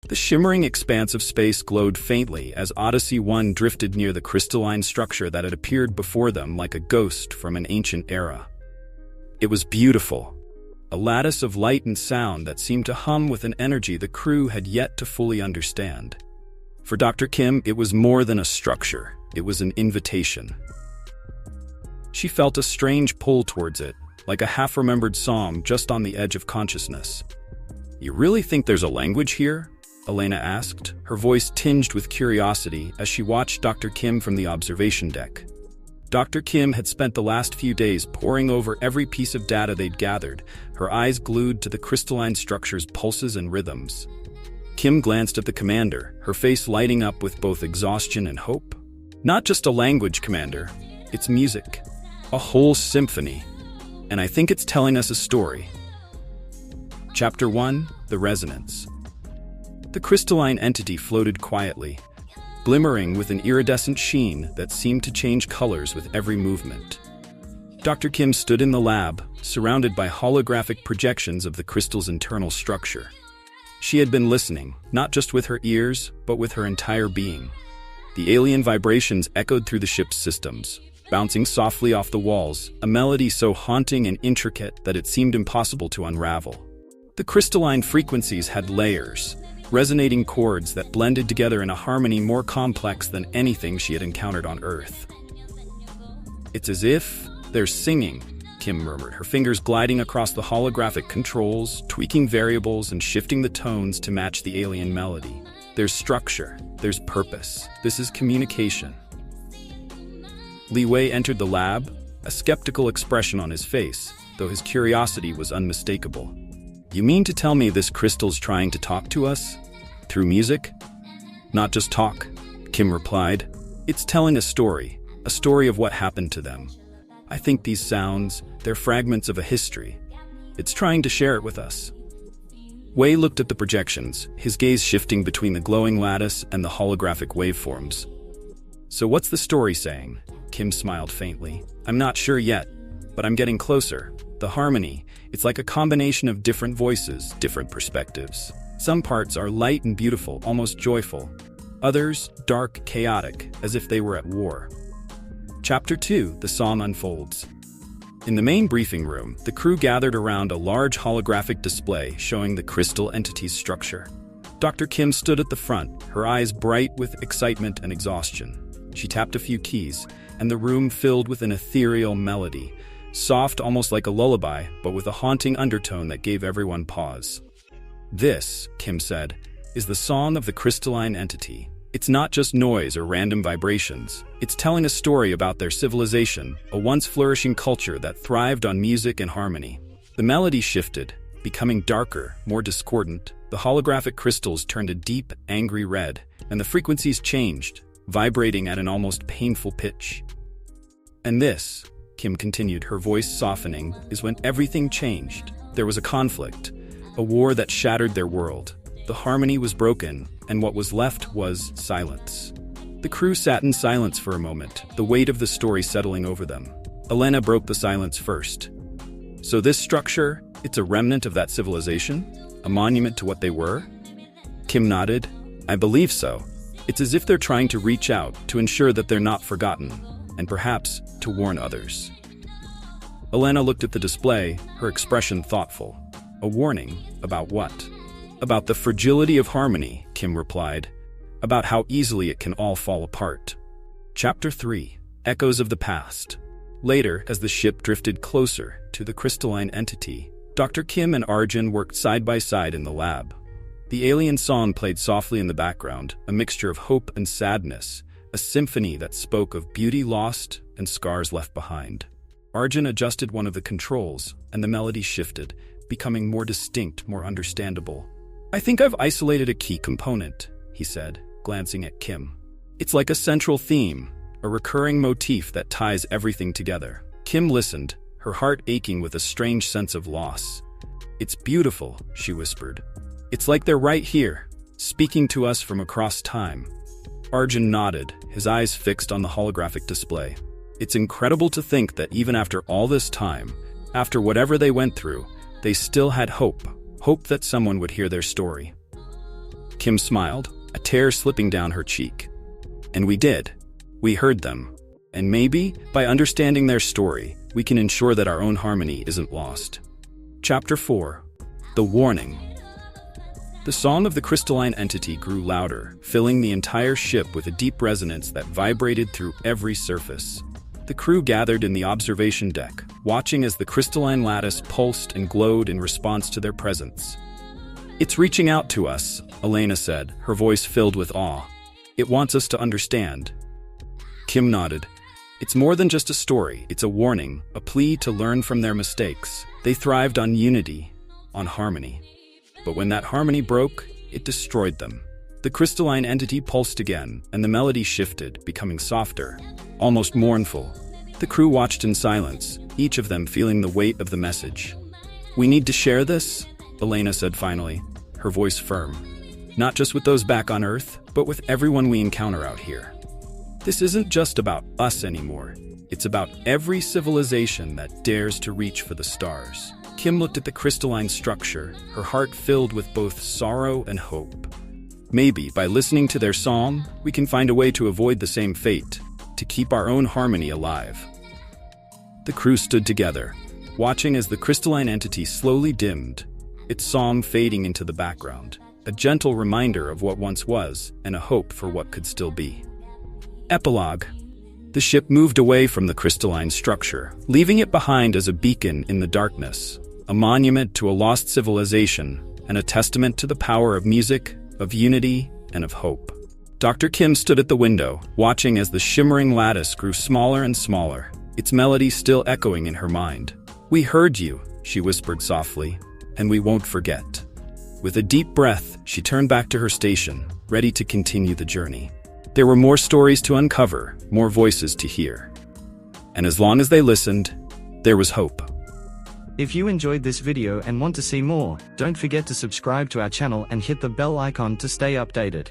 The shimmering expanse of space glowed faintly as Odyssey One drifted near the crystalline structure that had appeared before them like a ghost from an ancient era. It was beautiful, a lattice of light and sound that seemed to hum with an energy the crew had yet to fully understand. For Dr. Kim, it was more than a structure, it was an invitation. She felt a strange pull towards it, like a half-remembered song just on the edge of consciousness. "You really think there's a language here?" Elena asked, her voice tinged with curiosity as she watched Dr. Kim from the observation deck. Dr. Kim had spent the last few days poring over every piece of data they'd gathered, her eyes glued to the crystalline structure's pulses and rhythms. Kim glanced at the commander, her face lighting up with both exhaustion and hope. "Not just a language, Commander. It's music. A whole symphony. And I think it's telling us a story." Chapter 1: The Resonance. The crystalline entity floated quietly, glimmering with an iridescent sheen that seemed to change colors with every movement. Dr. Kim stood in the lab, surrounded by holographic projections of the crystal's internal structure. She had been listening, not just with her ears, but with her entire being. The alien vibrations echoed through the ship's systems, bouncing softly off the walls, a melody so haunting and intricate that it seemed impossible to unravel. The crystalline frequencies had layers, resonating chords that blended together in a harmony more complex than anything she had encountered on Earth. "It's as if they're singing," Kim murmured, her fingers gliding across the holographic controls, tweaking variables and shifting the tones to match the alien melody. "There's structure, there's purpose. This is communication." Li Wei entered the lab, a skeptical expression on his face, though his curiosity was unmistakable. "You mean to tell me this crystal's trying to talk to us? Through music?" "Not just talk," Kim replied. "It's telling a story of what happened to them. I think these sounds, they're fragments of a history. It's trying to share it with us." Wei looked at the projections, his gaze shifting between the glowing lattice and the holographic waveforms. "So what's the story saying?" Kim smiled faintly. "I'm not sure yet, but I'm getting closer. The harmony, it's like a combination of different voices, different perspectives. Some parts are light and beautiful, almost joyful. Others, dark, chaotic, as if they were at war." Chapter 2: The Song Unfolds. In the main briefing room, the crew gathered around a large holographic display showing the crystal entity's structure. Dr. Kim stood at the front, her eyes bright with excitement and exhaustion. She tapped a few keys, and the room filled with an ethereal melody, soft almost like a lullaby, but with a haunting undertone that gave everyone pause. "This," Kim said, "is the song of the crystalline entity. It's not just noise or random vibrations. It's telling a story about their civilization, a once flourishing culture that thrived on music and harmony." The melody shifted, becoming darker, more discordant. The holographic crystals turned a deep, angry red, and the frequencies changed, vibrating at an almost painful pitch. "And this," Kim continued, her voice softening, "is when everything changed. There was a conflict, a war that shattered their world. The harmony was broken, and what was left was silence." The crew sat in silence for a moment, the weight of the story settling over them. Elena broke the silence first. "So this structure, it's a remnant of that civilization? A monument to what they were?" Kim nodded. "I believe so. It's as if they're trying to reach out, to ensure that they're not forgotten, and perhaps to warn others." Elena looked at the display, her expression thoughtful. "A warning? About what?" "About the fragility of harmony," Kim replied. "About how easily it can all fall apart." Chapter 3: Echoes of the Past. Later, as the ship drifted closer to the crystalline entity, Dr. Kim and Arjun worked side by side in the lab. The alien song played softly in the background, a mixture of hope and sadness, a symphony that spoke of beauty lost and scars left behind. Arjun adjusted one of the controls, and the melody shifted, becoming more distinct, more understandable. "I think I've isolated a key component," he said, glancing at Kim. "It's like a central theme, a recurring motif that ties everything together." Kim listened, her heart aching with a strange sense of loss. "It's beautiful," she whispered. "It's like they're right here, speaking to us from across time." Arjun nodded, his eyes fixed on the holographic display. "It's incredible to think that even after all this time, after whatever they went through, they still had hope that someone would hear their story." Kim smiled, a tear slipping down her cheek. And we did. We heard them. And maybe, by understanding their story, we can ensure that our own harmony isn't lost. Chapter 4. The Warning. The song of the crystalline entity grew louder, filling the entire ship with a deep resonance that vibrated through every surface. The crew gathered in the observation deck, watching as the crystalline lattice pulsed and glowed in response to their presence. "It's reaching out to us," Elena said, her voice filled with awe. "It wants us to understand." Kim nodded. "It's more than just a story, it's a warning, a plea to learn from their mistakes. They thrived on unity, on harmony. But when that harmony broke, it destroyed them." The crystalline entity pulsed again, and the melody shifted, becoming softer, almost mournful. The crew watched in silence, each of them feeling the weight of the message. "We need to share this," Elena said finally, her voice firm. "Not just with those back on Earth, but with everyone we encounter out here. This isn't just about us anymore. It's about every civilization that dares to reach for the stars." Kim looked at the crystalline structure, her heart filled with both sorrow and hope. Maybe, by listening to their song, we can find a way to avoid the same fate, to keep our own harmony alive. The crew stood together, watching as the crystalline entity slowly dimmed, its song fading into the background, a gentle reminder of what once was and a hope for what could still be. Epilogue. The ship moved away from the crystalline structure, leaving it behind as a beacon in the darkness, a monument to a lost civilization, and a testament to the power of music, of unity, and of hope. Dr. Kim stood at the window, watching as the shimmering lattice grew smaller and smaller, its melody still echoing in her mind. "We heard you," she whispered softly, "and we won't forget." With a deep breath, she turned back to her station, ready to continue the journey. There were more stories to uncover, more voices to hear. And as long as they listened, there was hope. If you enjoyed this video and want to see more, don't forget to subscribe to our channel and hit the bell icon to stay updated.